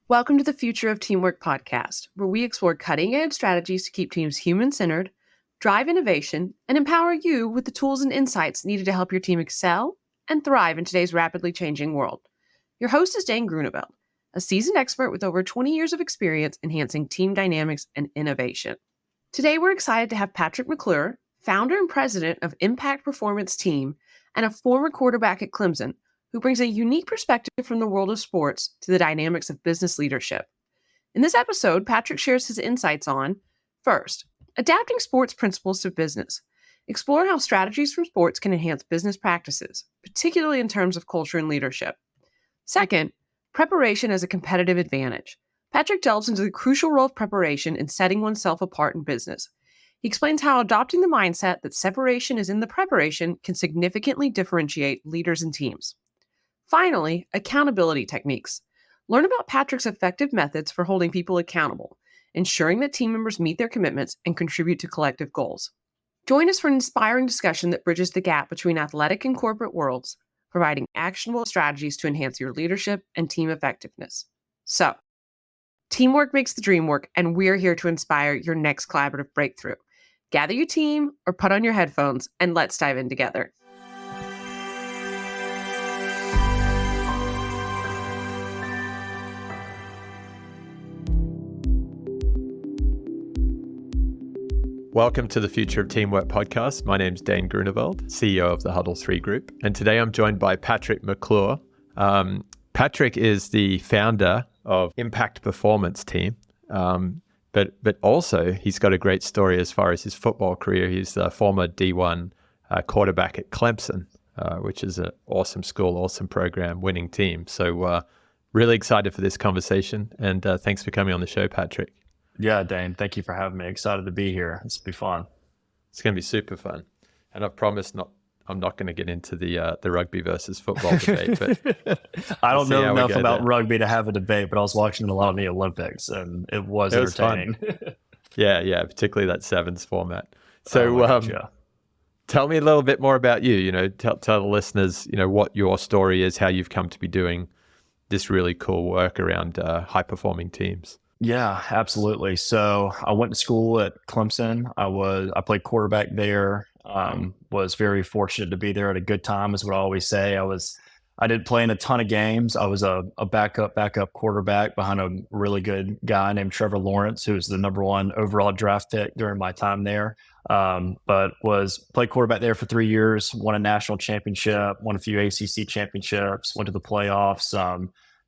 Welcome to the Future of Teamwork podcast, where we explore cutting-edge strategies to keep teams human-centered, drive innovation, and empower you with the tools and insights needed to help your team excel and thrive in today's rapidly changing world. Your host is Dane, a seasoned expert with over 20 years of experience enhancing team dynamics and innovation. Today, we're excited to have Patrick McClure, founder and president of Impact Performance Team and a former quarterback at Clemson, who brings a unique perspective from the world of sports to the dynamics of business leadership. In this episode, Patrick shares his insights on, first, adapting sports principles to business. Explore how strategies from sports can enhance business practices, particularly in terms of culture and leadership. Second, preparation as a competitive advantage. Patrick delves into the crucial role of preparation in setting oneself apart in business. He explains how adopting the mindset that separation is in the preparation can significantly differentiate leaders and teams. Finally, accountability techniques. Learn about Patrick's effective methods for holding people accountable, ensuring that team members meet their commitments and contribute to collective goals. Join us for an inspiring discussion that bridges the gap between athletic and corporate worlds, providing actionable strategies to enhance your leadership and team effectiveness. So, teamwork makes the dream work, and we're here to inspire your next collaborative breakthrough. Gather your team or put on your headphones, and let's dive in together. Welcome to the Future of Teamwork podcast. My name's Dane Grunewald, CEO of the Huddle 3 Group. And today I'm joined by Patrick McClure. Patrick is the founder of Impact Performance Team, but also he's got a great story as far as his football career. He's the former D1 quarterback at Clemson, which is an awesome school, awesome program, winning team. So really excited for this conversation. And thanks for coming on the show, Patrick. Yeah, Dane, thank you for having me. Excited to be here. This will be fun. It's going to be super fun. And I promise I'm not going to get into the rugby versus football debate. But I don't know enough about rugby to have a debate, but I was watching a lot of the Olympics and it was entertaining. Yeah, particularly that sevens format. So tell me a little bit more about you. Tell the listeners, what your story is, how you've come to be doing this really cool work around high-performing teams. Yeah, absolutely. So I went to school at Clemson. I played quarterback there. Was very fortunate to be there at a good time, is what I always say. I didn't play in a ton of games. I was a backup quarterback behind a really good guy named Trevor Lawrence, who was the number 1 overall draft pick during my time there. But played quarterback there for 3 years, won a national championship, won a few ACC championships, went to the playoffs.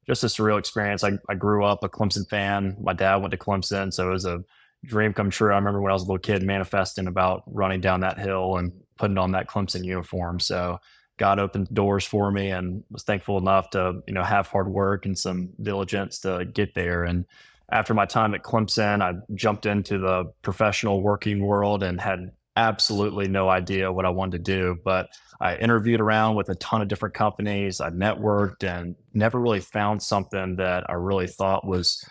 Just a surreal experience. I grew up a Clemson fan. My dad went to Clemson, so it was a dream come true. I remember when I was a little kid manifesting about running down that hill and putting on that Clemson uniform. So God opened doors for me and was thankful enough to, have hard work and some diligence to get there. And after my time at Clemson, I jumped into the professional working world and had absolutely no idea what I wanted to do, but I interviewed around with a ton of different companies. I networked and never really found something that I really thought was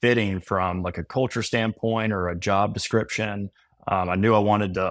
fitting from like a culture standpoint or a job description. I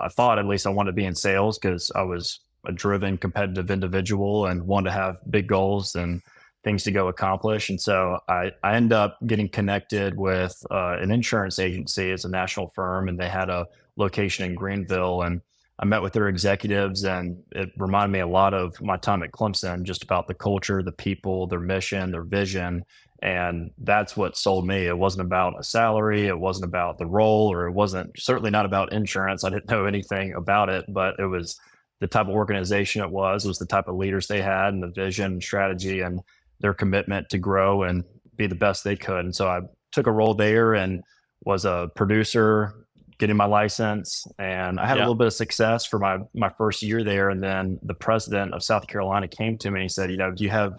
thought at least I wanted to be in sales because I was a driven, competitive individual and wanted to have big goals and things to go accomplish. And so I ended up getting connected with an insurance agency. It's a national firm, and they had a location in Greenville. And I met with their executives, and it reminded me a lot of my time at Clemson, just about the culture, the people, their mission, their vision. And that's what sold me. It wasn't about a salary. It wasn't about the role, or it wasn't certainly not about insurance. I didn't know anything about it, but it was the type of organization it was the type of leaders they had, and the vision and strategy and their commitment to grow and be the best they could. And so I took a role there and was a producer, getting my license, and I had a little bit of success for my first year there. And then the president of South Carolina came to me and said, do you have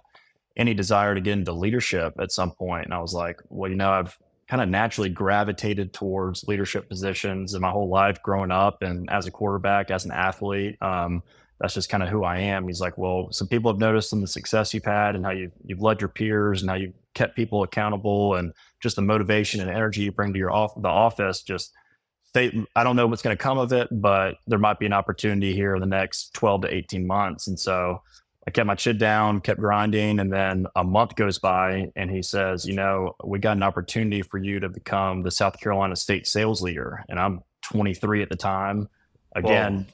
any desire to get into leadership at some point? And I was like, well, I've kind of naturally gravitated towards leadership positions in my whole life growing up, and as a quarterback, as an athlete. That's just kind of who I am. He's like, well, some people have noticed some of the success you've had and how you've led your peers and how you've kept people accountable, and just the motivation and energy you bring to the office. I don't know what's going to come of it, but there might be an opportunity here in the next 12 to 18 months. And so I kept my chin down, kept grinding. And then a month goes by and he says, we got an opportunity for you to become the South Carolina state sales leader. And I'm 23 at the time. Again,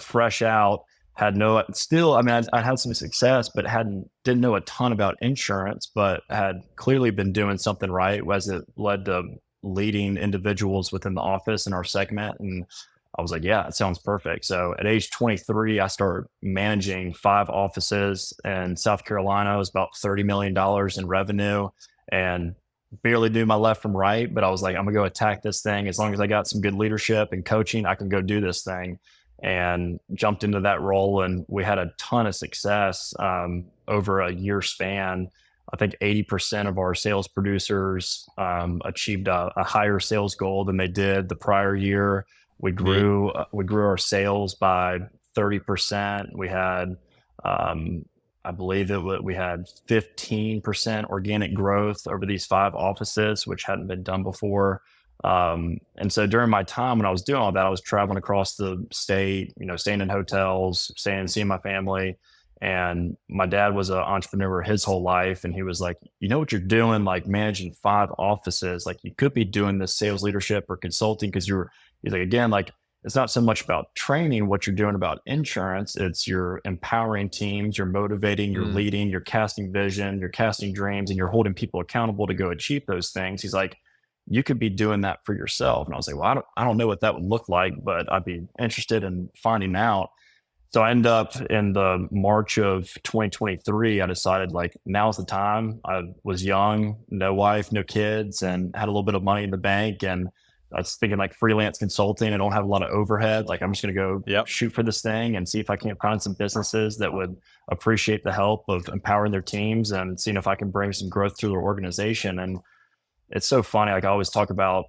fresh out, I had some success, but didn't know a ton about insurance, but had clearly been doing something right as it led to leading individuals within the office in our segment. And I was like, yeah, it sounds perfect. So at age 23, I started managing 5 offices in South Carolina. It was about $30 million in revenue and barely knew my left from right. But I was like, I'm going to go attack this thing. As long as I got some good leadership and coaching, I can go do this thing. And jumped into that role. And we had a ton of success over a year span. I think 80% of our sales producers achieved a higher sales goal than they did the prior year. We grew our sales by 30%. We had, I believe we had 15% organic growth over these 5 offices, which hadn't been done before. And so during my time when I was doing all that, I was traveling across the state, staying in hotels, seeing my family. And my dad was an entrepreneur his whole life. And he was like, you know what you're doing, like managing 5 offices, like you could be doing this sales leadership or consulting. He's like, again, like it's not so much about training what you're doing about insurance. It's you're empowering teams, you're motivating, you're leading, you're casting vision, you're casting dreams, and you're holding people accountable to go achieve those things. He's like, you could be doing that for yourself. And I was like, well, I don't know what that would look like, but I'd be interested in finding out. So I ended up in the March of 2023, I decided like, now's the time. I was young, no wife, no kids, and had a little bit of money in the bank. And I was thinking like freelance consulting. I don't have a lot of overhead. Like I'm just going to go shoot for this thing and see if I can't find some businesses that would appreciate the help of empowering their teams and seeing if I can bring some growth to their organization. And it's so funny. Like I always talk about,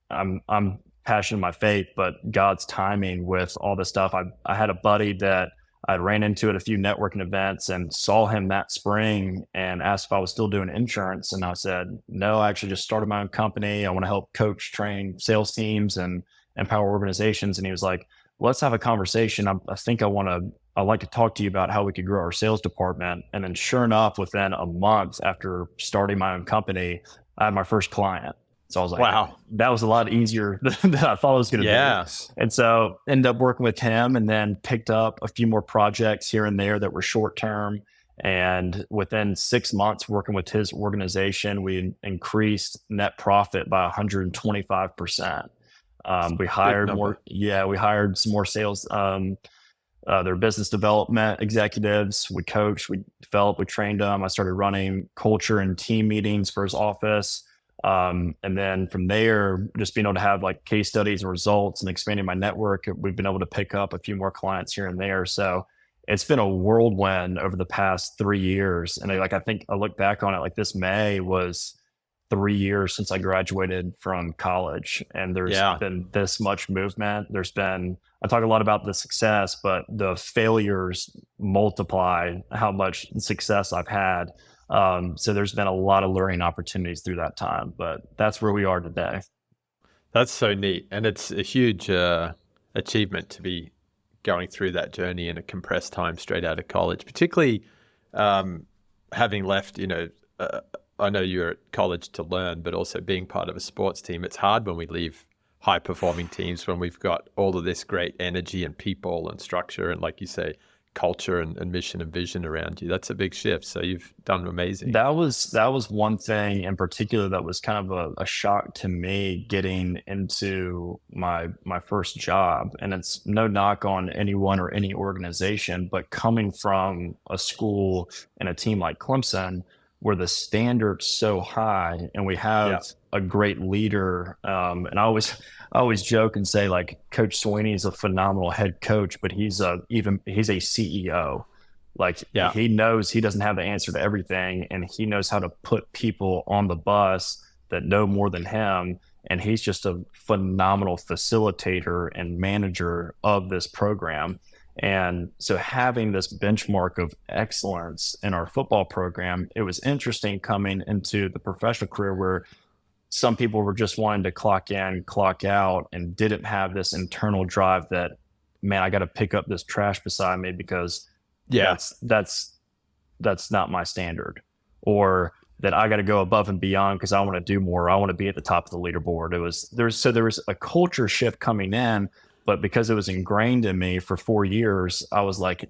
I'm passionate in my faith, but God's timing with all this stuff. I had a buddy that I ran into at a few networking events and saw him that spring and asked if I was still doing insurance. And I said, no, I actually just started my own company. I want to help coach, train sales teams and empower organizations. And he was like, let's have a conversation. I'd like to talk to you about how we could grow our sales department. And then sure enough, within a month after starting my own company, I had my first client. So I was like, wow, that was a lot easier than I thought it was going to be. And so ended up working with him and then picked up a few more projects here and there that were short term. And within 6 months working with his organization, we increased net profit by 125%. We hired some more sales, their business development executives. We coached, we developed, we trained them. I started running culture and team meetings for his office. And then from there, just being able to have like case studies and results and expanding my network, we've been able to pick up a few more clients here and there. So it's been a whirlwind over the past 3 years. And I think I look back on it like this May was 3 years since I graduated from college, and there's been this much movement. I talk a lot about the success, but the failures multiply how much success I've had. So there's been a lot of learning opportunities through that time, but that's where we are today. That's so neat. And it's a huge achievement to be going through that journey in a compressed time straight out of college, particularly having left, I know you're at college to learn, but also being part of a sports team. It's hard when we leave high performing teams when we've got all of this great energy and people and structure and, like you say, culture and mission and vision around you. That's a big shift. So you've done amazing. That was one thing in particular that was kind of a shock to me getting into my first job. And it's no knock on anyone or any organization, but coming from a school and a team like Clemson, where the standard's so high and we have a great leader. And I always joke and say like Coach Swinney is a phenomenal head coach, but he's a CEO. Like he knows he doesn't have the answer to everything, and he knows how to put people on the bus that know more than him. And he's just a phenomenal facilitator and manager of this program. And so having this benchmark of excellence in our football program, it was interesting coming into the professional career where some people were just wanting to clock in, clock out, and didn't have this internal drive that, man, I got to pick up this trash beside me because Yeah. That's not my standard, or that I got to go above and beyond because I want to do more. I want to be at the top of the leaderboard. There was a culture shift coming in, but because it was ingrained in me for 4 years, I was like,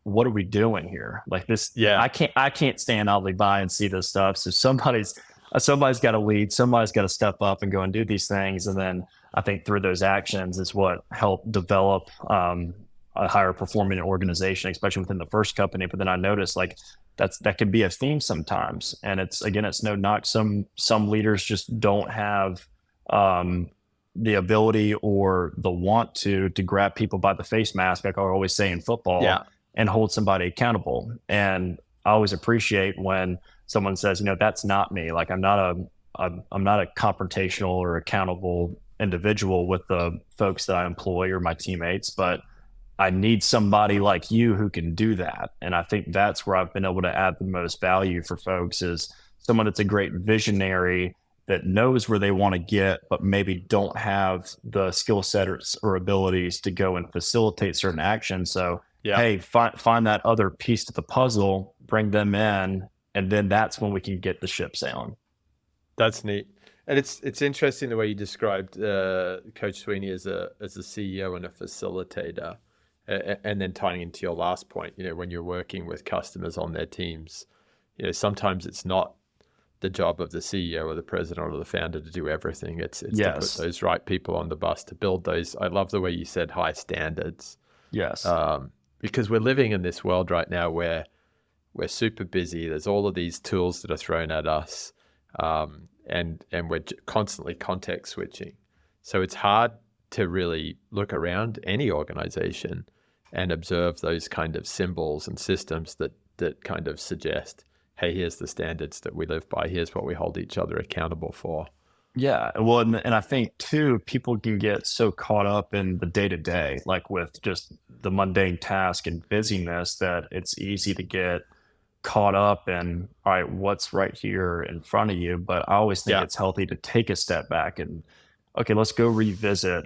what are we doing here? Like this, Yeah. I can't stand idly by and see this stuff. So somebody's got to lead, somebody's got to step up and go and do these things. And then I think through those actions is what helped develop a higher performing organization, especially within the first company. But then I noticed like that can be a theme sometimes. And it's no knock. Some leaders just don't have the ability or the want to grab people by the face mask, like I always say in football, Yeah. and hold somebody accountable. And I always appreciate when someone says, that's not me. Like I'm not a confrontational or accountable individual with the folks that I employ or my teammates, but I need somebody like you who can do that. And I think that's where I've been able to add the most value for folks, is someone that's a great visionary that knows where they want to get, but maybe don't have the skill set or abilities to go and facilitate certain actions. So, hey, find that other piece to the puzzle, bring them in, and then that's when we can get the ship sailing. That's neat. And it's interesting the way you described Coach Swinney as a CEO and a facilitator. And then tying into your last point, when you're working with customers on their teams, sometimes it's not the job of the CEO or the president or the founder to do everything. It's to put those right people on the bus, to build those. I love the way you said high standards. Yes. Because we're living in this world right now where we're super busy. There's all of these tools that are thrown at us, and we're constantly context switching. So it's hard to really look around any organization and observe those kind of symbols and systems that kind of suggest, hey, here's the standards that we live by. Here's what we hold each other accountable for. Yeah. Well, and I think too, people can get so caught up in the day to day, like with just the mundane task and busyness, that it's easy to get caught up in, all right, what's right here in front of you. But I always think it's healthy to take a step back and, okay, let's go revisit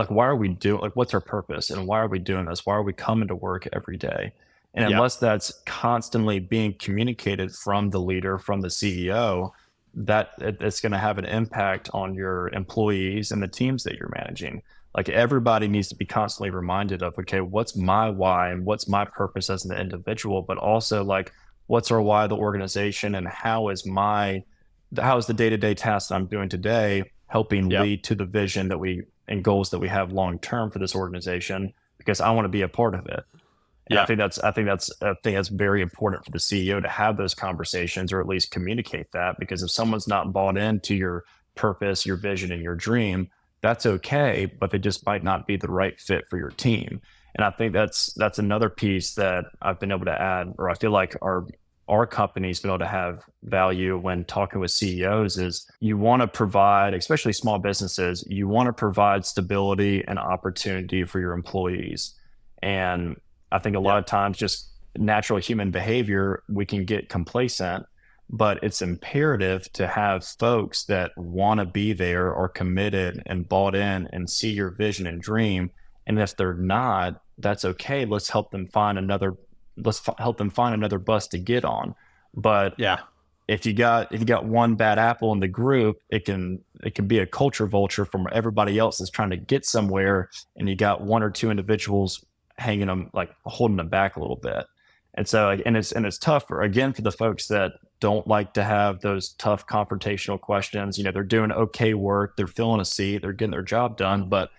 why are we doing, what's our purpose and why are we doing this? Why are we coming to work every day? And unless that's constantly being communicated from the leader, from the CEO, that it's going to have an impact on your employees and the teams that you're managing. Like everybody needs to be constantly reminded of, okay, what's my why and what's my purpose as an individual, but also like, what's our why of the organization, and how is the day-to-day tasks that I'm doing today helping lead to the vision and goals that we have long-term for this organization, because I want to be a part of it. And I think that's very important for the CEO to have those conversations, or at least communicate that, because if someone's not bought into your purpose, your vision, and your dream, that's okay, but they just might not be the right fit for your team. And I think that's another piece that I've been able to add, or I feel like our company's been able to have value when talking with CEOs, is you want to provide, especially small businesses, you want to provide stability and opportunity for your employees. And I think a lot of times, just natural human behavior, we can get complacent, but it's imperative to have folks that want to be there, are committed and bought in and see your vision and dream. And if they're not, that's okay. Let's help them find another bus to get on. But if you got one bad apple in the group, it can be a culture vulture from everybody else that's trying to get somewhere, and you got one or two individuals hanging them, like holding them back a little bit. And so, and it's tough for the folks that don't like to have those tough confrontational questions. They're doing okay work, they're filling a seat, they're getting their job done, but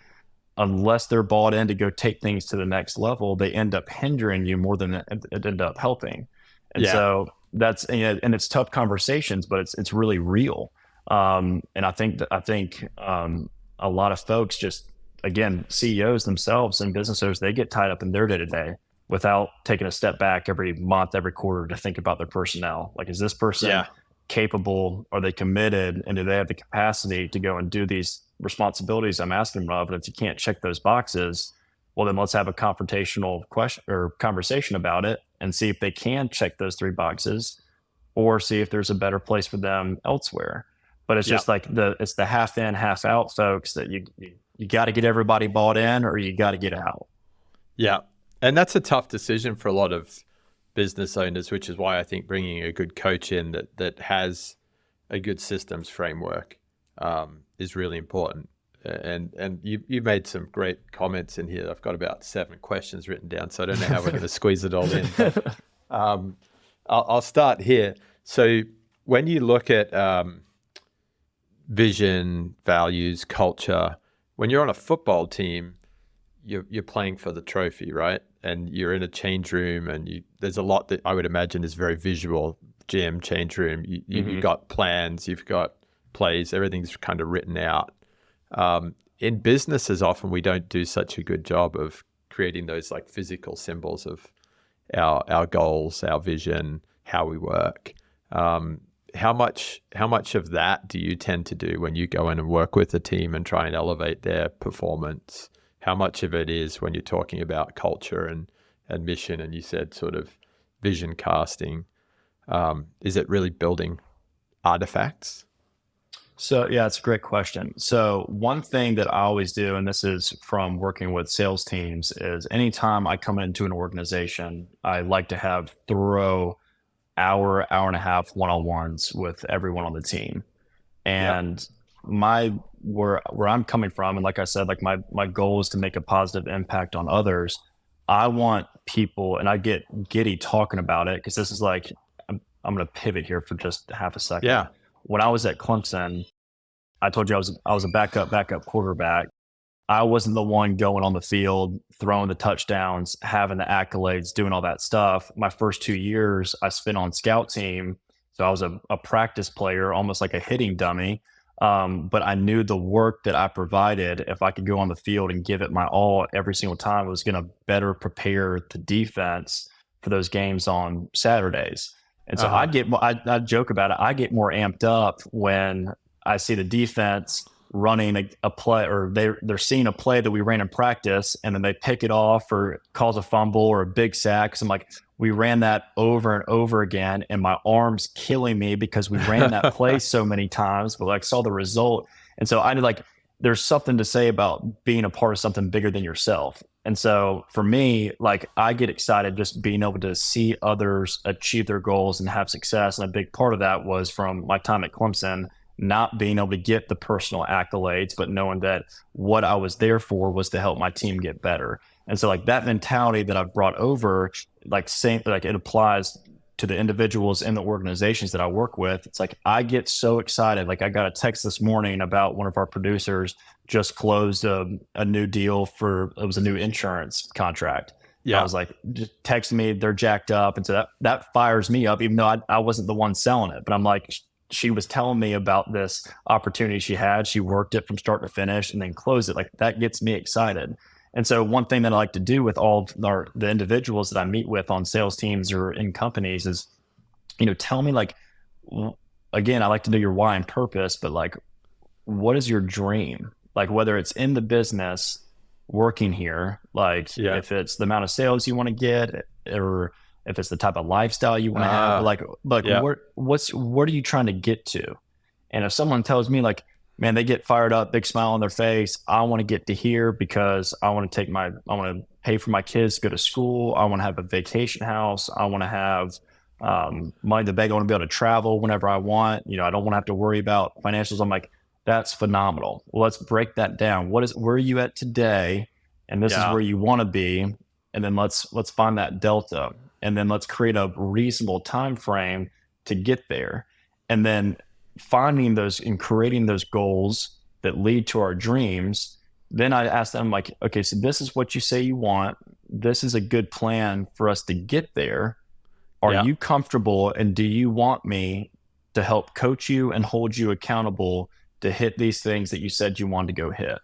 unless they're bought in to go take things to the next level, they end up hindering you more than it end up helping. And so that's, and it's tough conversations, but it's really real. And I think a lot of folks just, again, CEOs themselves and business owners, they get tied up in their day to day without taking a step back every month, every quarter to think about their personnel. Like, is this person capable? Are they committed? And do they have the capacity to go and do these responsibilities I'm asking them of? And if you can't check those boxes, well, then let's have a confrontational question or conversation about it and see if they can check those 3 boxes, or see if there's a better place for them elsewhere. But it's just like it's the half in, half out folks that you got to get everybody bought in, or you got to get out. Yeah. And that's a tough decision for a lot of business owners, which is why I think bringing a good coach in that has a good systems framework is really important. And you made some great comments in here. I've got about 7 questions written down, so I don't know how we're going to squeeze it all in. But, I'll start here. So when you look at vision, values, culture, when you're on a football team, you're playing for the trophy, right? And you're in a change room, and there's a lot that I would imagine is very visual. Gym, change room. You've got plans, you've got plays, everything's kind of written out. In businesses, often we don't do such a good job of creating those like physical symbols of our goals, our vision, how we work. How much of that do you tend to do when you go in and work with a team and try and elevate their performance? How much of it is when you're talking about culture and mission, and you said sort of vision casting? Is it really building artifacts? So yeah, it's a great question. So one thing that I always do, and this is from working with sales teams, is anytime I come into an organization, I like to have thorough hour and a half one-on-ones with everyone on the team. And where I'm coming from, and like I said, like my goal is to make a positive impact on others. I want people, and I get giddy talking about it because this is like, I'm going to pivot here for just half a second. Yeah. When I was at Clemson, I told you I was a backup quarterback. I wasn't the one going on the field, throwing the touchdowns, having the accolades, doing all that stuff. My first 2 years I spent on scout team. So I was a practice player, almost like a hitting dummy. But I knew the work that I provided, if I could go on the field and give it my all every single time, it was going to better prepare the defense for those games on Saturdays. And so I joke about it. I get more amped up when I see the defense running a play, or they're seeing a play that we ran in practice, and then they pick it off or cause a fumble or a big sack. So I'm like, we ran that over and over again, and my arm's killing me because we ran that play so many times, but like saw the result. And so I did like, there's something to say about being a part of something bigger than yourself. And so for me, like I get excited just being able to see others achieve their goals and have success. And a big part of that was from my time at Clemson, not being able to get the personal accolades, but knowing that what I was there for was to help my team get better. And so like that mentality that I've brought over, like saying like it applies to the individuals in the organizations that I work with. It's like, I get so excited. Like I got a text this morning about one of our producers just closed a new deal it was a new insurance contract. Yeah. I was like, just text me, they're jacked up. And so that fires me up, even though I wasn't the one selling it, but I'm like, she was telling me about this opportunity she had. She worked it from start to finish and then closed it. Like that gets me excited. And so one thing that I like to do with all of the individuals that I meet with on sales teams or in companies is, tell me like, again, I like to know your why and purpose, but like, what is your dream? Like whether it's in the business, working here, like if it's the amount of sales you want to get, or if it's the type of lifestyle you want to have, what are you trying to get to? And if someone tells me like, man, they get fired up, big smile on their face, I want to get to here because I want to pay for my kids to go to school. I want to have a vacation house. I want to have money in the bank. I want to be able to travel whenever I want. I don't want to have to worry about financials. I'm like, that's phenomenal. Well, let's break that down. Where are you at today? And this is where you want to be. And then let's find that delta. And then let's create a reasonable time frame to get there. And then finding those and creating those goals that lead to our dreams. Then I ask them like, okay, so this is what you say you want. This is a good plan for us to get there. Are you comfortable, and do you want me to help coach you and hold you accountable to hit these things that you said you wanted to go hit?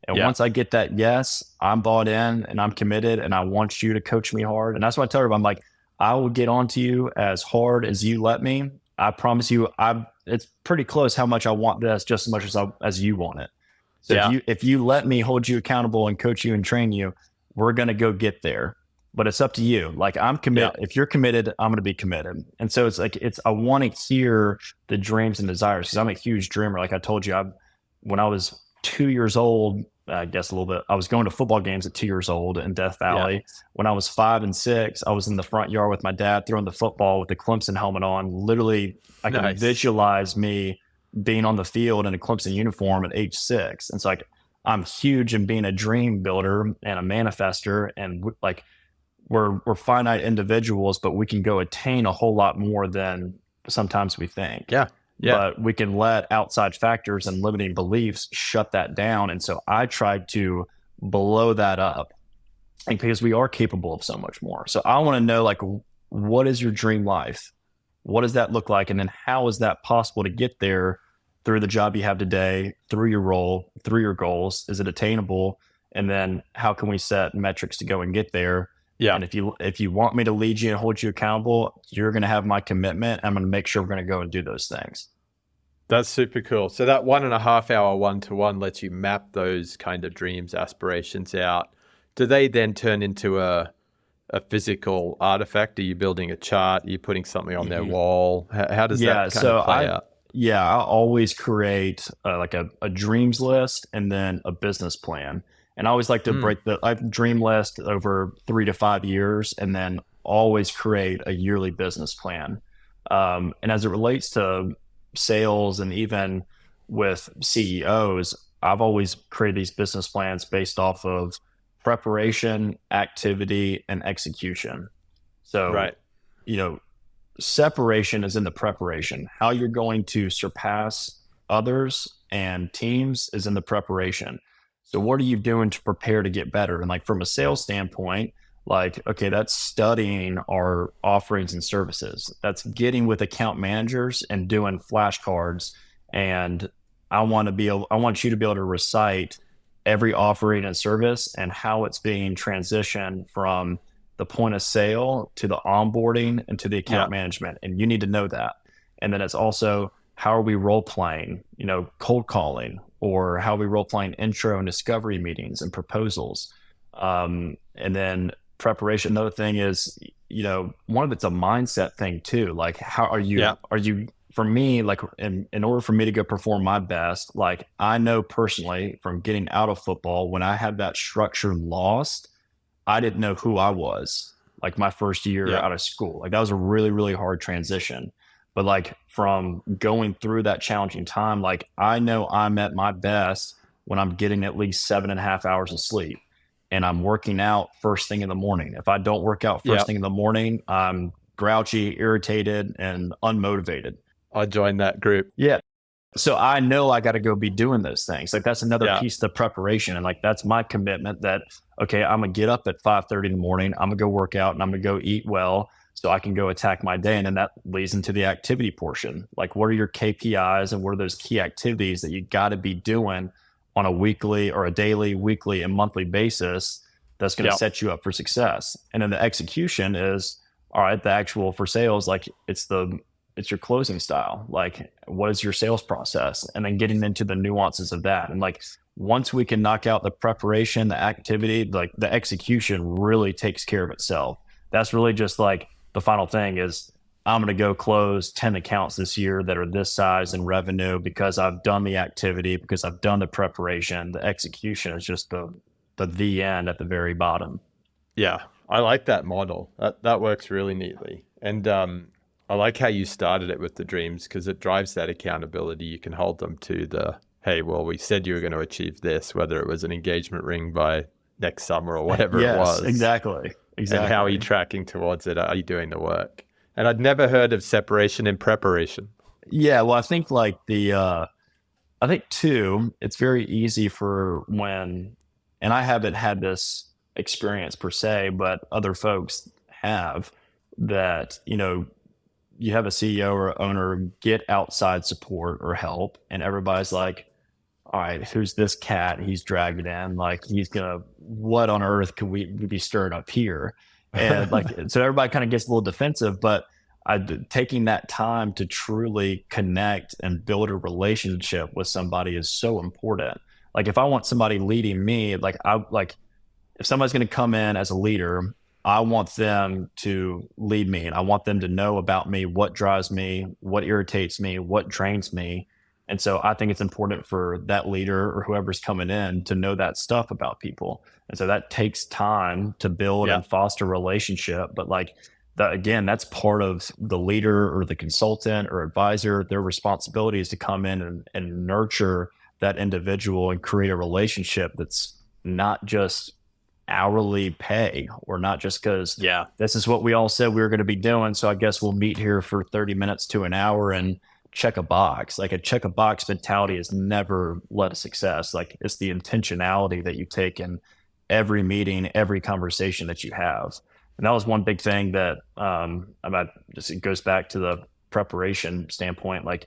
And once I get that, yes, I'm bought in and I'm committed and I want you to coach me hard. And that's what I tell everybody. I'm like, I will get on to you as hard as you let me. I promise you, it's pretty close how much I want this, just as much as you want it. So if you let me hold you accountable and coach you and train you, we're going to go get there. But it's up to you. Like I'm committed. If you're committed, I'm going to be committed. And so it's like, I want to hear the dreams and desires, because I'm a huge dreamer. Like I told you, when I was 2 years old, I guess a little bit. I was going to football games at 2 years old in Death Yeah. Valley. When I was 5 and 6, I was in the front yard with my dad throwing the football with the Clemson helmet on. Literally, I can Nice. visualize me being on the field in a Clemson uniform at age 6. And it's like, I'm huge in being a dream builder and a manifester. And like, we're finite individuals, but we can go attain a whole lot more than sometimes we think. Yeah. But we can let outside factors and limiting beliefs shut that down. And so I tried to blow that up, and because we are capable of so much more. So I want to know, like, what is your dream life? What does that look like? And then how is that possible to get there through the job you have today, through your role, through your goals? Is it attainable? And then how can we set metrics to go and get there? Yeah. And if you want me to lead you and hold you accountable, you're going to have my commitment. I'm going to make sure we're going to go and do those things. That's super cool. So that 1.5 hour one-to-one lets you map those kind of dreams, aspirations out. Do they then turn into a physical artifact? Are you building a chart? Are you putting something on their wall? How does that kind of play out? Yeah, I always create like a dreams list and then a business plan. And I always like to break the dream list over 3 to 5 years, and then always create a yearly business plan. And as it relates to sales and even with CEOs, I've always created these business plans based off of preparation, activity, and execution. So, Right. Separation is in the preparation. How you're going to surpass others and teams is in the preparation. So what are you doing to prepare to get better? And like from a sales standpoint, like, okay, that's studying our offerings and services. That's getting with account managers and doing flashcards. And I want you to be able to recite every offering and service and how it's being transitioned from the point of sale to the onboarding and to the account management. And you need to know that. And then it's also, how are we role playing, cold calling, or how are we role playing intro and discovery meetings and proposals. And then preparation. Another thing is, one of it's a mindset thing too. Like, how are you, for me, like in order for me to go perform my best, like I know personally from getting out of football, when I had that structure lost, I didn't know who I was, like my first year out of school. Like that was a really, really hard transition. But like from going through that challenging time, like I know I'm at my best when I'm getting at least 7.5 hours of sleep and I'm working out first thing in the morning. If I don't work out first thing in the morning, I'm grouchy, irritated, and unmotivated. I joined that group. Yeah. So I know I got to go be doing those things. Like that's another piece of the preparation. And like, that's my commitment that, okay, I'm going to get up at 5:30 in the morning. I'm going to go work out and I'm going to go eat well so I can go attack my day. And then that leads into the activity portion. Like, what are your KPIs and what are those key activities that you got to be doing on a weekly or a daily, weekly, and monthly basis that's going to set you up for success? And then the execution is, all right, the actual for sales, like it's your closing style. Like, what is your sales process? And then getting into the nuances of that. And like, once we can knock out the preparation, the activity, like the execution really takes care of itself. That's really just like the final thing is, I'm going to go close 10 accounts this year that are this size in revenue because I've done the activity, because I've done the preparation. The execution is just the end at the very bottom. Yeah, I like that model. That works really neatly. And I like how you started it with the dreams, because it drives that accountability. You can hold them to the, hey, well, we said you were going to achieve this, whether it was an engagement ring by next summer or whatever it was. Exactly. And how are you tracking towards it? Are you doing the work? And I'd never heard of separation and preparation. Yeah, well, I think like I think too, it's very easy for when, and I haven't had this experience per se, but other folks have, that, you have a CEO or owner get outside support or help, and everybody's like, all right, who's this cat he's dragging in? Like, what on earth could we be stirring up here? And like, so everybody kind of gets a little defensive, but taking that time to truly connect and build a relationship with somebody is so important. Like, if I want somebody leading me, if somebody's going to come in as a leader, I want them to lead me, and I want them to know about me, what drives me, what irritates me, what drains me. And so I think it's important for that leader or whoever's coming in to know that stuff about people. And so that takes time to build Yeah. and foster relationship. But like that, again, that's part of the leader or the consultant or advisor. Their responsibility is to come in and nurture that individual and create a relationship that's not just hourly pay, or not just because Yeah. this is what we all said we were going to be doing. So I guess we'll meet here for 30 minutes to an hour and check a box. Like a check a box mentality has never led to success. Like it's the intentionality that you take in every meeting, every conversation that you have. And that was one big thing that about just, it goes back to the preparation standpoint, like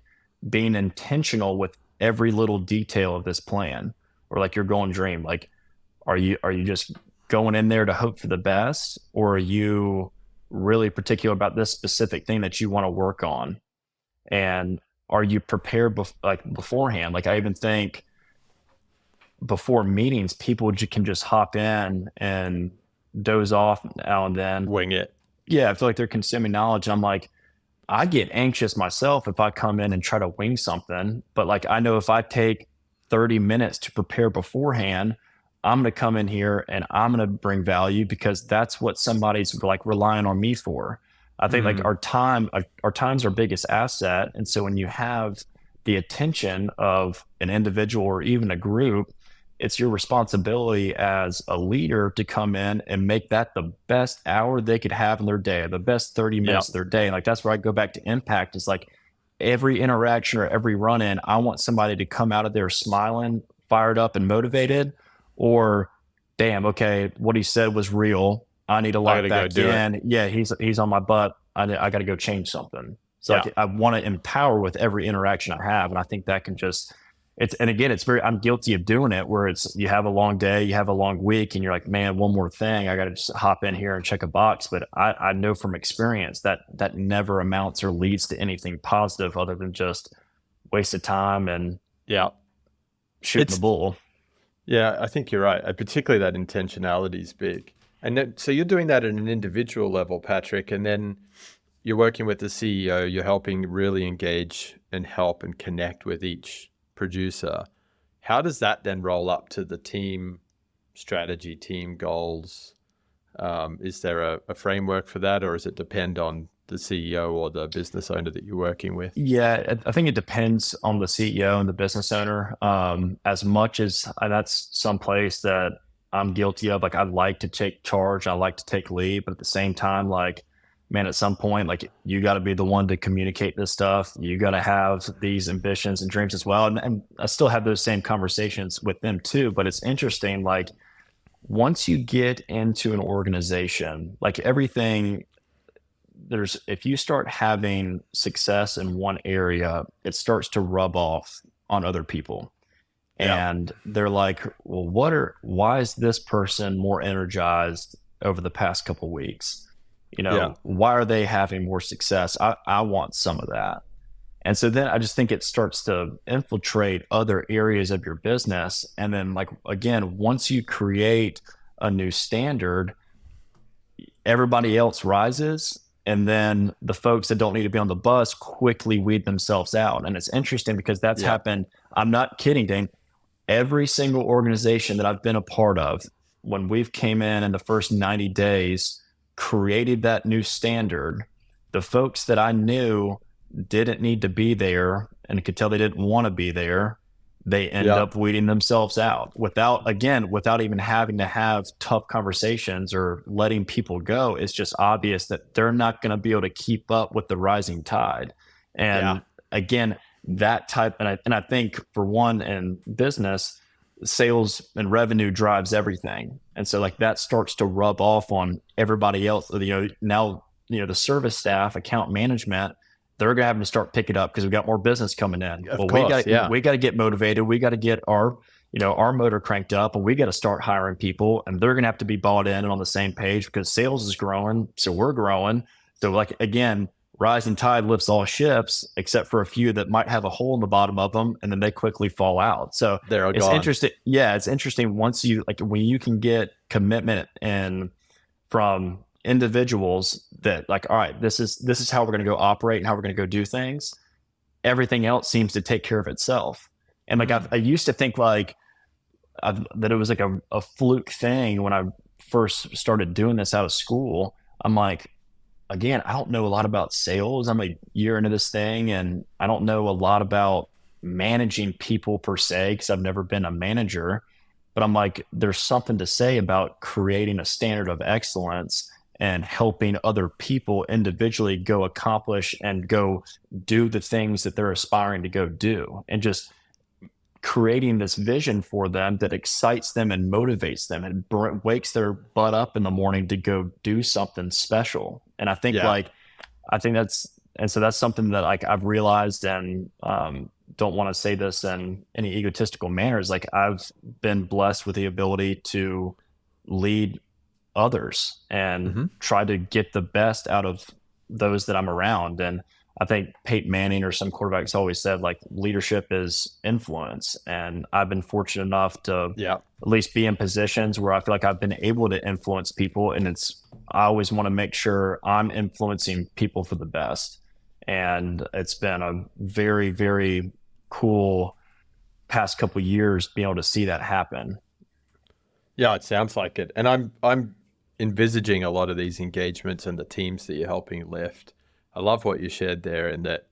being intentional with every little detail of this plan, or like your goal and dream. Like, are you just going in there to hope for the best, or are you really particular about this specific thing that you want to work on? And are you prepared beforehand? Like I even think before meetings, people can just hop in and doze off now and then. Wing it. Yeah, I feel like they're consuming knowledge. I'm like, I get anxious myself if I come in and try to wing something. But like I know if I take 30 minutes to prepare beforehand, I'm going to come in here and I'm going to bring value, because that's what somebody's like relying on me for. I think like our time's our biggest asset. And so when you have the attention of an individual or even a group, it's your responsibility as a leader to come in and make that the best hour they could have in their day, the best 30 minutes of their day. And like, that's where I go back to impact. Is like every interaction or every run in, I want somebody to come out of there smiling, fired up and motivated, or damn, okay, what he said was real. I need to lock back in. Yeah, he's on my butt. I got to go change something. So like, I want to empower with every interaction I have. And I think that can just, I'm guilty of doing it, where it's, you have a long day, you have a long week, and you're like, man, one more thing, I got to just hop in here and check a box. But I know from experience that never amounts or leads to anything positive other than just wasted time and shooting the bull. Yeah, I think you're right. Particularly that intentionality is big. And so you're doing that at an individual level, Patrick, and then you're working with the CEO, you're helping really engage and help and connect with each producer. How does that then roll up to the team strategy, team goals? Is there a framework for that, or does it depend on the CEO or the business owner that you're working with? Yeah, I think it depends on the CEO and the business owner. As much as that's someplace that I'm guilty of. Like I like to take charge, I like to take lead, but at the same time, like, man, at some point, like you got to be the one to communicate this stuff. You got to have these ambitions and dreams as well. And I still have those same conversations with them too. But it's interesting, like once you get into an organization, like everything, if you start having success in one area, it starts to rub off on other people. And they're like, well, why is this person more energized over the past couple of weeks? Why are they having more success? I want some of that. And so then I just think it starts to infiltrate other areas of your business. And then like, again, once you create a new standard, everybody else rises. And then the folks that don't need to be on the bus quickly weed themselves out. And it's interesting because that's happened. I'm not kidding, Dane. Every single organization that I've been a part of, when we've came in the first 90 days, created that new standard, the folks that I knew didn't need to be there and could tell they didn't want to be there, they end up weeding themselves out without even having to have tough conversations or letting people go. It's just obvious that they're not going to be able to keep up with the rising tide. And again, that type, and I think for one, in business, sales and revenue drives everything. And so like that starts to rub off on everybody else. Now, the service staff, account management, they're going to have to start picking up because we've got more business coming in. We got to get motivated. We got to get our motor cranked up, and we got to start hiring people, and they're going to have to be bought in and on the same page because sales is growing. So we're growing. So like, again, rising tide lifts all ships, except for a few that might have a hole in the bottom of them, and then they quickly fall out. So it's interesting. Yeah, it's interesting once when you can get commitment and from individuals that like, all right, this is how we're going to go operate and how we're going to go do things. everything else seems to take care of itself. And like I used to think like that it was like a fluke thing when I first started doing this out of school. I'm like, again, I don't know a lot about sales. I'm a year into this thing, and I don't know a lot about managing people per se, because I've never been a manager. But I'm like, there's something to say about creating a standard of excellence and helping other people individually go accomplish and go do the things that they're aspiring to go do, and just creating this vision for them that excites them and motivates them and wakes their butt up in the morning to go do something special. And I think so that's something that like I've realized, and don't want to say this in any egotistical manners. Like, I've been blessed with the ability to lead others and try to get the best out of those that I'm around. And I think Peyton Manning or some quarterbacks always said, like, leadership is influence. And I've been fortunate enough to at least be in positions where I feel like I've been able to influence people. And I always want to make sure I'm influencing people for the best. And it's been a very, very cool past couple of years being able to see that happen. Yeah, it sounds like it. And I'm envisaging a lot of these engagements and the teams that you're helping lift. I love what you shared there, and that,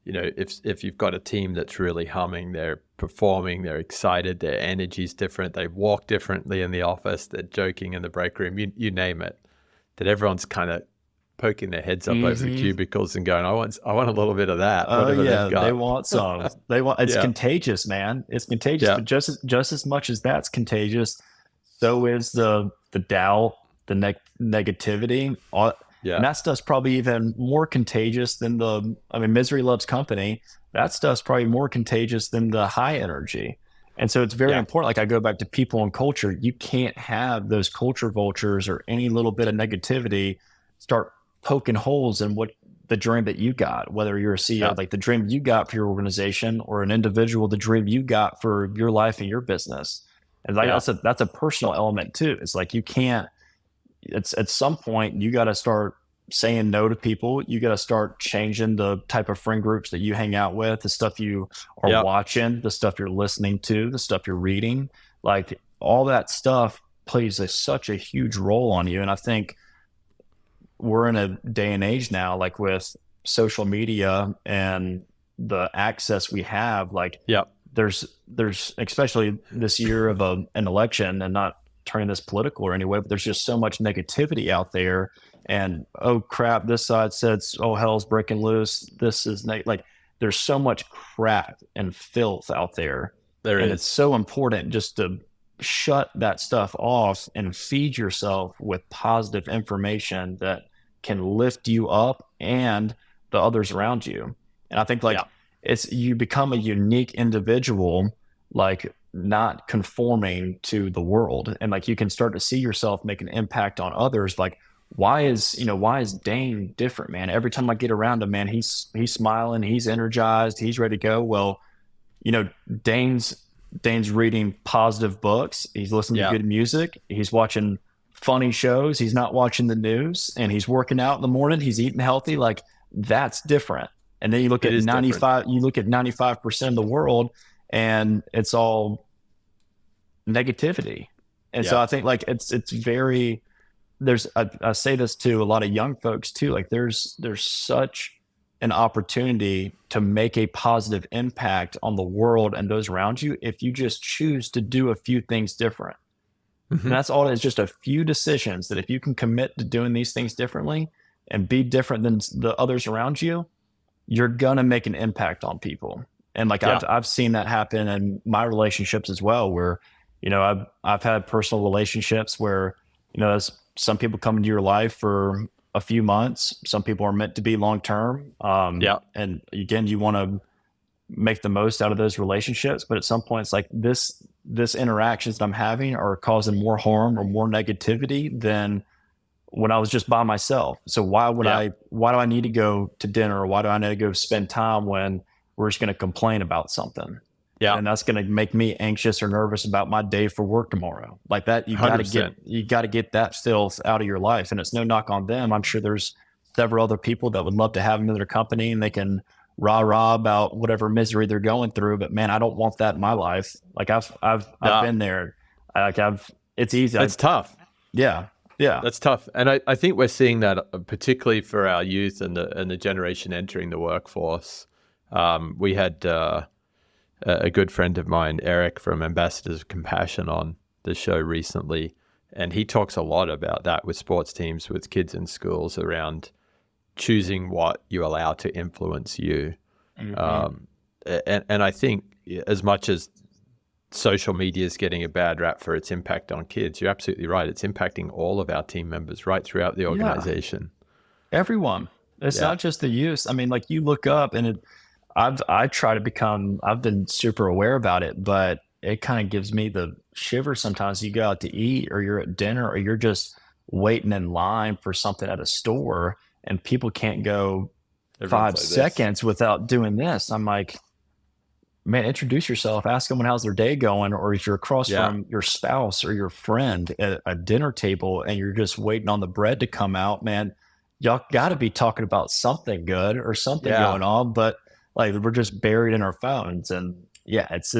you know, if you've got a team that's really humming, they're performing, they're excited, their energy's different, they walk differently in the office, they're joking in the break room, you name it, that everyone's kind of poking their heads up over the cubicles and going, I want a little bit of that. Oh yeah, they want some. It's contagious, man. It's contagious. But just as much as that's contagious, so is the doubt, the negativity. And that stuff's probably even more contagious than misery loves company. That stuff's probably more contagious than the high energy. And so it's very important. Like, I go back to people and culture. You can't have those culture vultures or any little bit of negativity start poking holes in what the dream that you got, whether you're a CEO, like the dream you got for your organization, or an individual, the dream you got for your life and your business. And like that's a personal element too. It's like, you can't, it's at some point you got to start saying no to people. You got to start changing the type of friend groups that you hang out with, the stuff you are watching, the stuff you're listening to, the stuff you're reading. Like, all that stuff plays such a huge role on you. And I think we're in a day and age now, like with social media and the access we have, like there's especially this year of an election, and not turning this political or anyway, but there's just so much negativity out there. And, oh crap, this side says, oh, hell's breaking loose. This is like, there's so much crap and filth out there. And it's so important just to shut that stuff off and feed yourself with positive information that can lift you up and the others around you. And I think you become a unique individual, like, not conforming to the world. And like, you can start to see yourself make an impact on others. Like, why is Dane different, man? Every time I get around him, man, he's smiling, he's energized, he's ready to go. Well, Dane's reading positive books. He's listening to good music. He's watching funny shows. He's not watching the news, and he's working out in the morning. He's eating healthy. Like, that's different. And then you look at 95% of the world, and it's all negativity. And so I think, like, it's very, I say this to a lot of young folks too. Like, there's such an opportunity to make a positive impact on the world and those around you if you just choose to do a few things different. And that's all it is, just a few decisions that if you can commit to doing these things differently and be different than the others around you, you're going to make an impact on people. And like, I've seen that happen in my relationships as well, where, I've had personal relationships where, some people come into your life for a few months. Some people are meant to be long-term. And again, you want to make the most out of those relationships. But at some point, it's like, this interactions that I'm having are causing more harm or more negativity than when I was just by myself. So why do I need to go to dinner, or why do I need to go spend time when we're just going to complain about something? And that's going to make me anxious or nervous about my day for work tomorrow. Like that, you got to get that filth out of your life. And it's no knock on them. I'm sure there's several other people that would love to have them in their company, and they can rah about whatever misery they're going through. But man, I don't want that in my life. Like I've No, been there. It's easy. that's tough. Yeah, yeah, That's tough. And I think we're seeing that particularly for our youth and the generation entering the workforce. We had a good friend of mine, Eric from Ambassadors of Compassion, on the show recently. And he talks a lot about that with sports teams, with kids in schools, around choosing what you allow to influence you. And I think as much as social media is getting a bad rap for its impact on kids, you're absolutely right. It's impacting all of our team members right throughout the organization. everyone. It's Yeah. not just the use. I mean, like you look up and I've been super aware about it, but it kind of gives me the shivers sometimes. You go out to eat or you're at dinner or you're just waiting in line for something at a store and people can't go Everyone's 5 like this. seconds without doing this. I'm like, man, introduce yourself, ask someone how's their day going, or if you're across Yeah. from your spouse or your friend at a dinner table and you're just waiting on the bread to come out, man, y'all got to be talking about something good or something Yeah. going on, but like we're just buried in our phones. And yeah, it's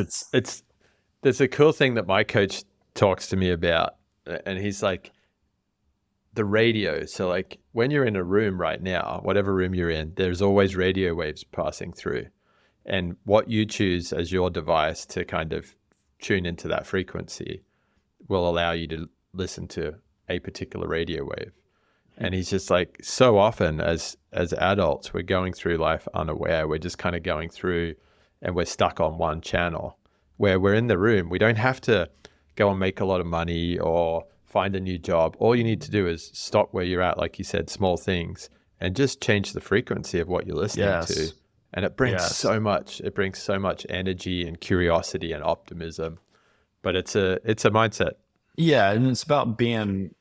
There's a cool thing that my coach talks to me about, and he's like, the radio. So like when you're in a room right now, whatever room you're in, there's always radio waves passing through. And what you choose as your device to kind of tune into that frequency will allow you to listen to a particular radio wave. And he's just like, so often as adults, we're going through life unaware. We're just kind of going through and we're stuck on one channel where we're in the room. We don't have to go and make a lot of money or find a new job. All you need to do is stop where you're at, like you said, small things, and just change the frequency of what you're listening to. And it brings so much. It brings so much energy and curiosity and optimism. But it's a mindset. Yeah, and it's about being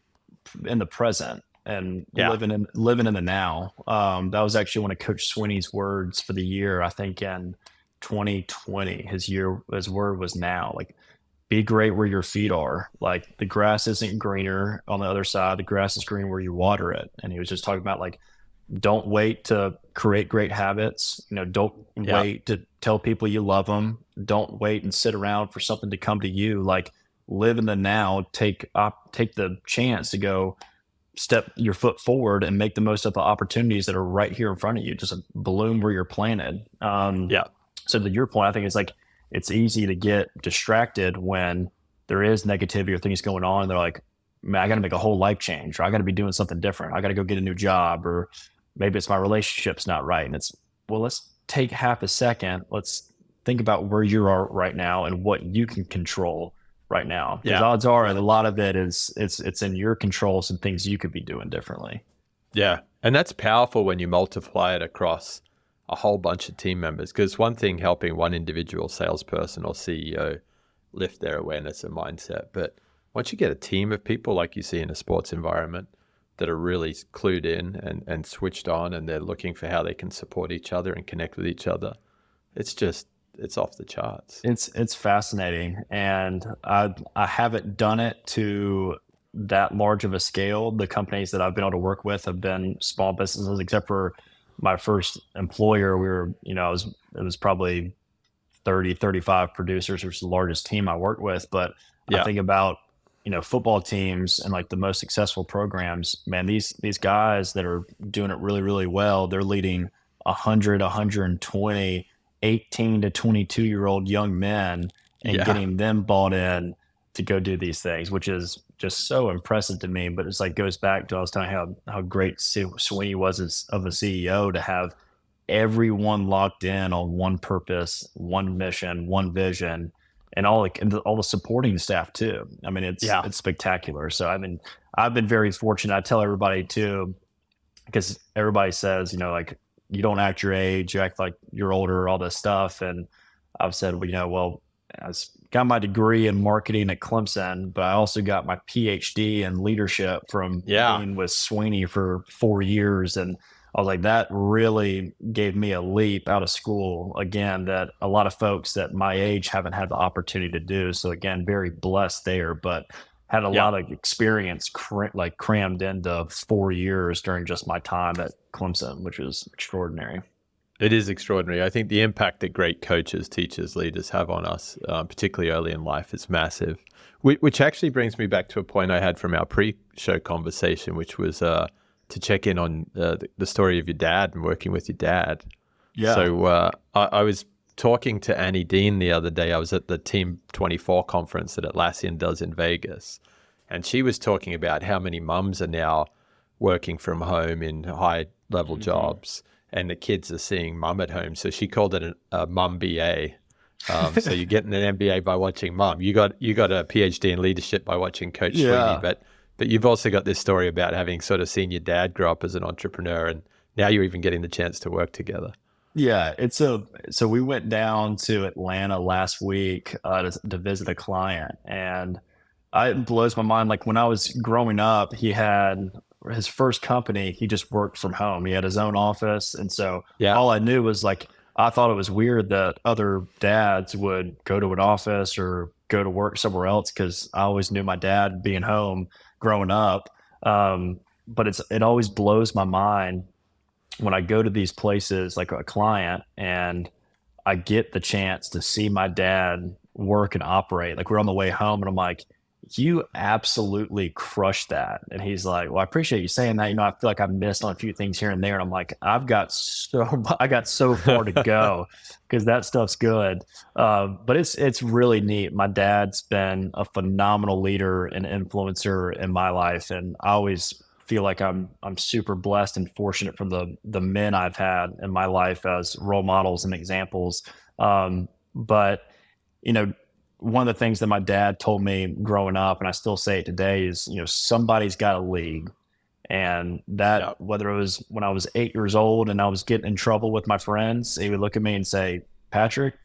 in the present and living in the now. That was actually one of Coach Swinney's words for the year. I think in 2020, his word was now. Like, be great where your feet are. Like the grass isn't greener on the other side. The grass is green where you water it. And he was just talking about like, don't wait to create great habits. Don't wait to tell people you love them. Don't wait and sit around for something to come to you. Like live in the now. Take the chance to go step your foot forward and make the most of the opportunities that are right here in front of you. Just bloom where you're planted. So to your point, I think it's like it's easy to get distracted when there is negativity or things going on. And they're like, man, I got to make a whole life change, or I got to be doing something different. I got to go get a new job, or maybe it's my relationship's not right. And it's, well, let's take half a second. Let's think about where you are right now and what you can control right now. Because odds are a lot of it is it's in your control, some things you could be doing differently. Yeah. And that's powerful when you multiply it across a whole bunch of team members. Because one thing helping one individual salesperson or CEO lift their awareness and mindset. But once you get a team of people like you see in a sports environment that are really clued in and switched on, and they're looking for how they can support each other and connect with each other, it's off the charts. It's fascinating. And I haven't done it to that large of a scale. The companies that I've been able to work with have been small businesses, except for my first employer. It was probably 30, 35 producers, which is the largest team I worked with. But I think about, football teams and like the most successful programs, man, these guys that are doing it really, really well, they're leading 100, 120, 18 to 22-year-old young men and getting them bought in to go do these things, which is just so impressive to me. But it's like goes back to I was telling you how great Swinney was of a CEO to have everyone locked in on one purpose, one mission, one vision, and all the supporting staff too. I mean, it's spectacular. So I've been very fortunate. I tell everybody too, because everybody says, like you don't act your age, you act like you're older, all this stuff. And I've said, well, I got my degree in marketing at Clemson, but I also got my PhD in leadership from being with Swinney for 4 years. And I was like, that really gave me a leap out of school, again, that a lot of folks that my age haven't had the opportunity to do. So again, very blessed there, but had a lot of experience crammed into 4 years during just my time at Clemson, which was extraordinary. It is extraordinary. I think the impact that great coaches, teachers, leaders have on us, particularly early in life, is massive. Which actually brings me back to a point I had from our pre-show conversation, which was to check in on the story of your dad and working with your dad. Yeah. So I was talking to Annie Dean the other day. I was at the Team 24 conference that Atlassian does in Vegas. And she was talking about how many mums are now working from home in high-level jobs. And the kids are seeing mum at home. So she called it a mum BA. So you're getting an MBA by watching mum. You got a PhD in leadership by watching Coach Swinney. But you've also got this story about having sort of seen your dad grow up as an entrepreneur, and now you're even getting the chance to work together. Yeah, so we went down to Atlanta last week to visit a client, and it blows my mind. Like when I was growing up, he had his first company. He just worked from home. He had his own office, and so all I knew was like I thought it was weird that other dads would go to an office or go to work somewhere else because I always knew my dad being home growing up. But it always blows my mind when I go to these places like a client and I get the chance to see my dad work and operate. Like we're on the way home and I'm like, you absolutely crushed that. And he's like, well, I appreciate you saying that. You know, I feel like I missed on a few things here and there. And I'm like, I got so far to go because that stuff's good. But it's really neat. My dad's been a phenomenal leader and influencer in my life. And I always feel like I'm super blessed and fortunate from the men I've had in my life as role models and examples. But you know, one of the things that my dad told me growing up, and I still say it today, is somebody's got to lead. And that whether it was when I was 8 years old and I was getting in trouble with my friends, he would look at me and say, Patrick,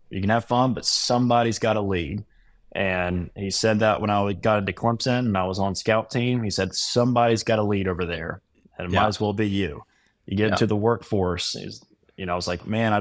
you can have fun, but somebody's got to lead. And he said that when I got into Clemson and I was on scout team. He said, somebody's got to lead over there, and it might as well be you. You get into the workforce. I was like, man,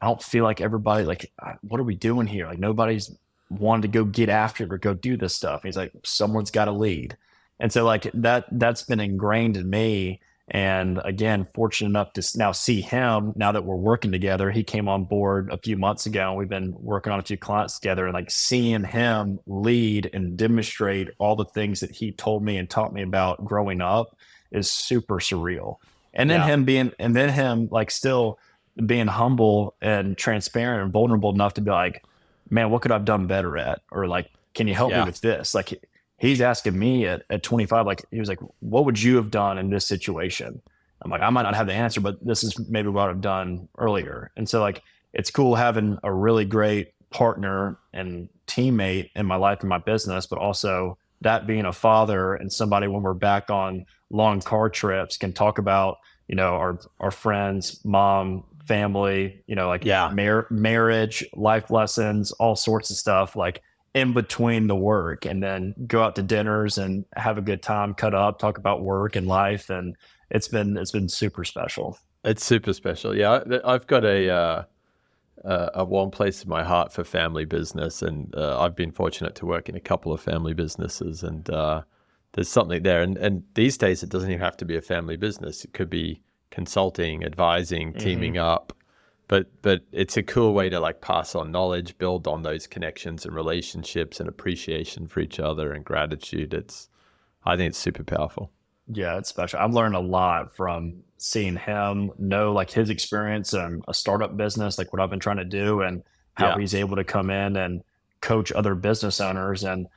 I don't feel like everybody, like, what are we doing here? Like nobody's wanted to go get after it or go do this stuff. And he's like, someone's got to lead. And so like that's been ingrained in me. And again, fortunate enough to now see him now that we're working together. He came on board a few months ago and we've been working on a few clients together, and like seeing him lead and demonstrate all the things that he told me and taught me about growing up is super surreal. And then him like still being humble and transparent and vulnerable enough to be like, man, what could I have done better at? Or like, can you help me with this? Like he's asking me at 25, like he was like, what would you have done in this situation? I'm like, I might not have the answer, but this is maybe what I've done earlier. And so like, it's cool having a really great partner and teammate in my life and my business, but also that being a father and somebody when we're back on long car trips can talk about, our friends, mom, family, marriage, life lessons, all sorts of stuff like in between the work, and then go out to dinners and have a good time, cut up, talk about work and life. And it's been super special. It's super special. Yeah. I've got a warm place in my heart for family business. And I've been fortunate to work in a couple of family businesses, and there's something there. And these days it doesn't even have to be a family business. It could be consulting, advising, teaming up. But it's a cool way to like pass on knowledge, build on those connections and relationships and appreciation for each other and gratitude. I think it's super powerful. Yeah, it's special. I've learned a lot from seeing him know like his experience in a startup business, like what I've been trying to do, and how he's able to come in and coach other business owners. And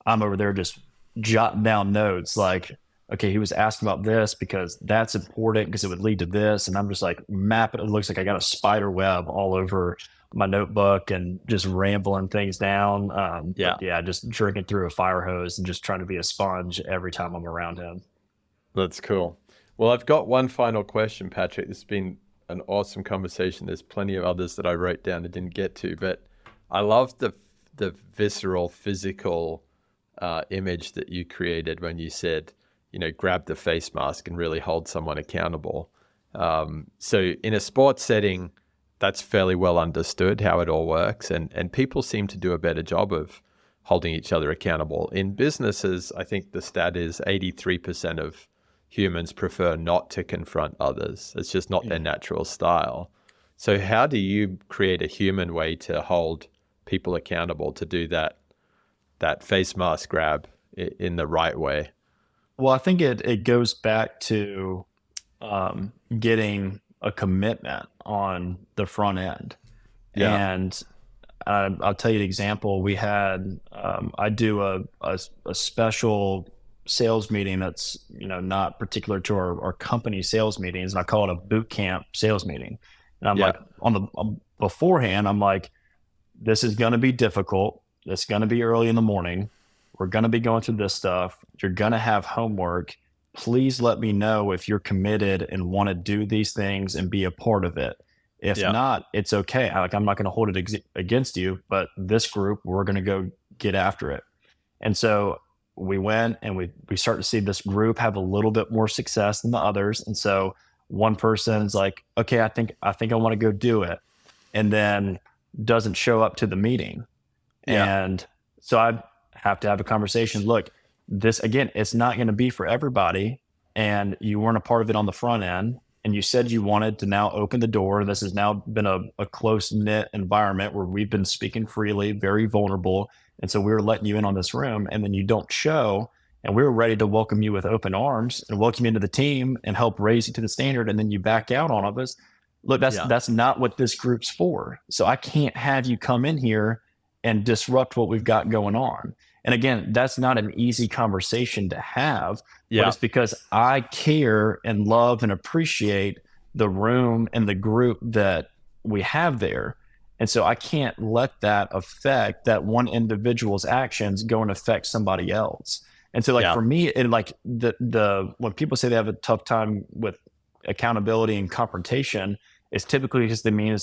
I'm over there just jotting down notes like, okay, he was asking about this because that's important because it would lead to this. And I'm just like mapping. It looks like I got a spider web all over my notebook and just rambling things down. Just drinking through a fire hose and just trying to be a sponge every time I'm around him. That's cool. Well, I've got one final question, Patrick. This has been an awesome conversation. There's plenty of others that I wrote down and didn't get to, but I love the visceral, physical image that you created when you said, grab the face mask and really hold someone accountable. So in a sports setting, that's fairly well understood how it all works. And people seem to do a better job of holding each other accountable. In businesses, I think the stat is 83% of humans prefer not to confront others. It's just not their natural style. So how do you create a human way to hold people accountable to do that face mask grab in the right way? Well, I think it goes back to getting a commitment on the front end. Yeah. And I'll tell you an example. We had I do a special sales meeting that's not particular to our company sales meetings, and I call it a boot camp sales meeting. And I'm Yeah. like beforehand, I'm like, this is going to be difficult. It's going to be early in the morning. We're going to be going through this stuff. You're going to have homework. Please let me know if you're committed and want to do these things and be a part of it. If Yeah. not, it's okay. I'm not going to hold it against you, but this group, we're going to go get after it. And so we went and we start to see this group have a little bit more success than the others. And so one person's like, okay, I think I want to go do it. And then doesn't show up to the meeting. Yeah. And so I have to have a conversation. Look, this, again, it's not going to be for everybody. And you weren't a part of it on the front end. And you said you wanted to now open the door. This has now been a close knit environment where we've been speaking freely, very vulnerable. And so we were letting you in on this room, and then you don't show. And we were ready to welcome you with open arms and welcome you into the team and help raise you to the standard. And then you back out on us. Look, that's not what this group's for. So I can't have you come in here and disrupt what we've got going on. And again, that's not an easy conversation to have, but it's because I care and love and appreciate the room and the group that we have there. And so I can't let that affect that one individual's actions go and affect somebody else. And so for me, and the when people say they have a tough time with accountability and confrontation, it's typically because they mean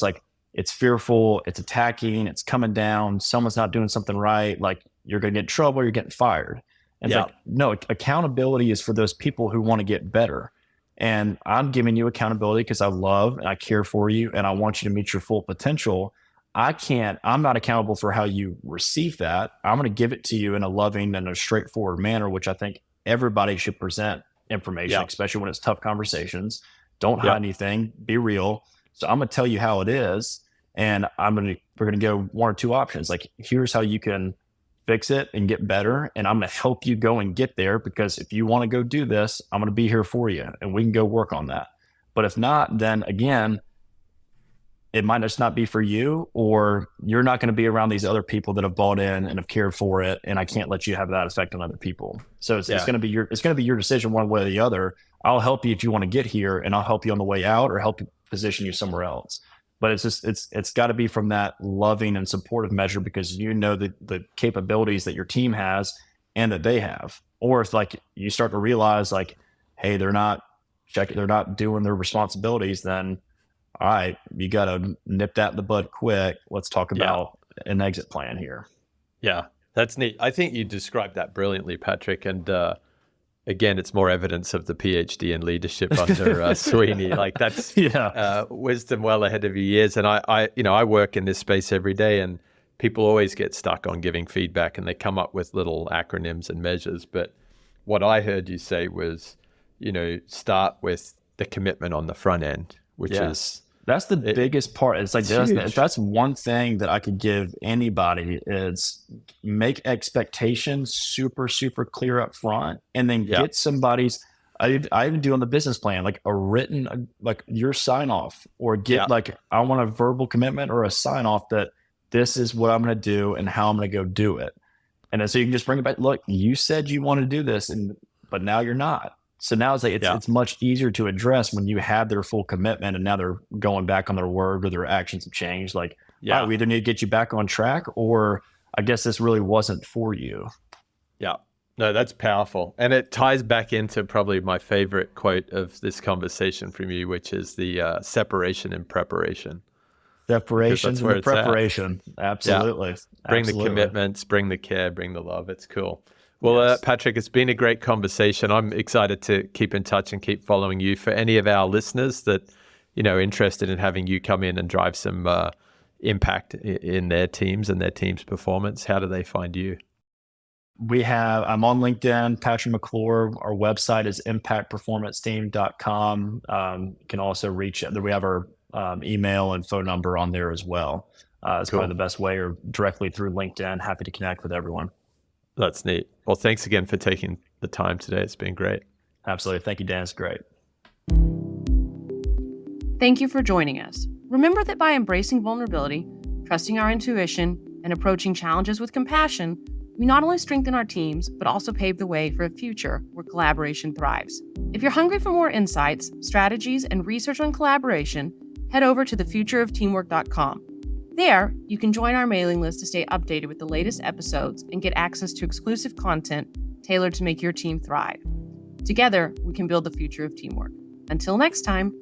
it's fearful, it's attacking, it's coming down, someone's not doing something right, like you're going to get in trouble, you're getting fired. And it's no, accountability is for those people who want to get better. And I'm giving you accountability because I love and I care for you and I want you to meet your full potential. I'm not accountable for how you receive that. I'm going to give it to you in a loving and a straightforward manner, which I think everybody should present information, especially when it's tough conversations. Don't hide anything, be real. So I'm going to tell you how it is. And we're going to go one or two options. Like, here's how you can fix it and get better. And I'm going to help you go and get there, because if you want to go do this, I'm going to be here for you and we can go work on that. But if not, then again, it might just not be for you, or you're not going to be around these other people that have bought in and have cared for it. And I can't let you have that effect on other people. So it's going to be your decision one way or the other. I'll help you if you want to get here, and I'll help you on the way out or help you position you somewhere else. But it's got to be from that loving and supportive measure, because you know the capabilities that your team has and that they have. Or if you start to realize hey, they're not doing their responsibilities, then all right, you got to nip that in the bud quick. Let's talk about an exit plan here. Yeah, that's neat. I think you described that brilliantly, Patrick. And again, it's more evidence of the PhD in leadership under Swinney. That's wisdom well ahead of your years. And I work in this space every day, and people always get stuck on giving feedback, and they come up with little acronyms and measures. But what I heard you say was, start with the commitment on the front end, which is... That's the biggest part. It's that's one thing that I could give anybody, is make expectations super, super clear up front, and then get somebody's, I even do on the business plan, a written, your sign off, or get I want a verbal commitment or a sign off that this is what I'm going to do and how I'm going to go do it. And then so you can just bring it back. Look, you said you want to do this, but now you're not. So now it's much easier to address when you have their full commitment, and now they're going back on their word or their actions have changed. We either need to get you back on track, or I guess this really wasn't for you. Yeah. No, that's powerful. And it ties back into probably my favorite quote of this conversation from you, which is the separation and preparation. Separation and preparation. Absolutely. Yeah. Bring the commitments, bring the care, bring the love. It's cool. Well, Patrick, it's been a great conversation. I'm excited to keep in touch and keep following you. For any of our listeners that, interested in having you come in and drive some impact in their teams and their team's performance, how do they find you? I'm on LinkedIn, Patrick McClure. Our website is impactperformancesteam.com. You can also reach, we have our email and phone number on there as well. It's Cool. probably the best way, or directly through LinkedIn. Happy to connect with everyone. That's neat. Well, thanks again for taking the time today. It's been great. Absolutely. Thank you, Dan. It's great. Thank you for joining us. Remember that by embracing vulnerability, trusting our intuition, and approaching challenges with compassion, we not only strengthen our teams, but also pave the way for a future where collaboration thrives. If you're hungry for more insights, strategies, and research on collaboration, head over to thefutureofteamwork.com. There, you can join our mailing list to stay updated with the latest episodes and get access to exclusive content tailored to make your team thrive. Together, we can build the future of teamwork. Until next time.